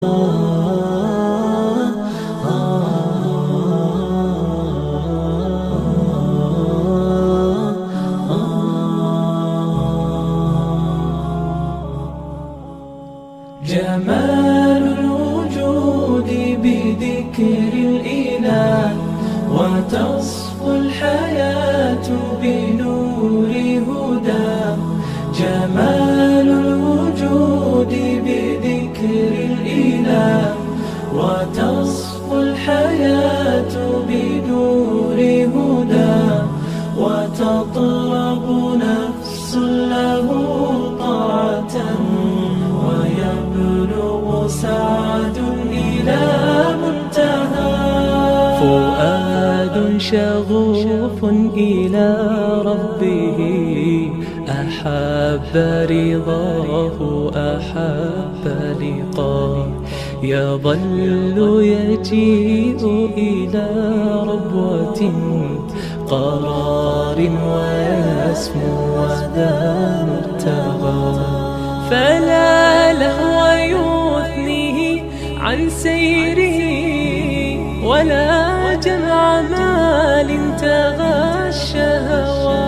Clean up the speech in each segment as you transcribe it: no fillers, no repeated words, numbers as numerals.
جمال الوجود بذكر الإله، وتصفو الحياة بنور هداه. جمال الوجود بذكر الإله، وتصفو الحياة بنور هداه. وتطلب نفس له طاعة، ويبلغ سعد إلى منتهى. فؤاد شغوف إلى ربه، أحب رضاه أحب لقاه. يظل يجيء إلى ربوة قرار، ويسمو وذا مرتغى. فلا لهو يثنيه عن سيره، ولا جمع مال تغى الشهوى.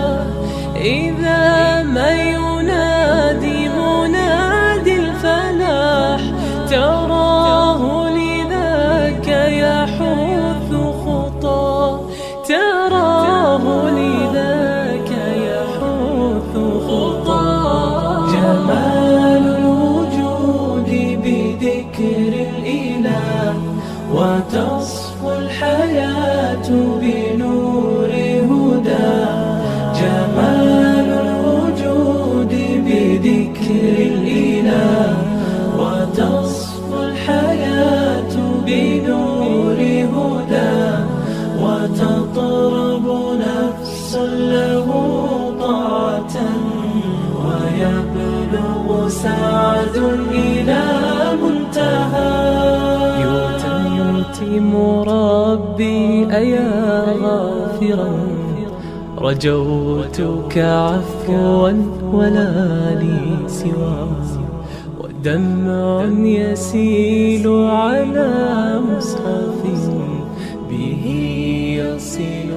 إذا ما ينادي منادي الفلاح، تراه لذاك يحث خطاه. تراه لذاك يحث خطاه. جمال الوجود بذكر الإله، وتصفو الحياة بنور هداه. جمال الوجود بذكر الإله، وتصفو الحياة بنور هداه. وتطرب نفس له طاعة، ويبلغ سعد إلى منتهى. يتم ربي أيا غافرا، رجوتك عفوا ولا لي سواه. ودمع يسيل على مصحف به يصل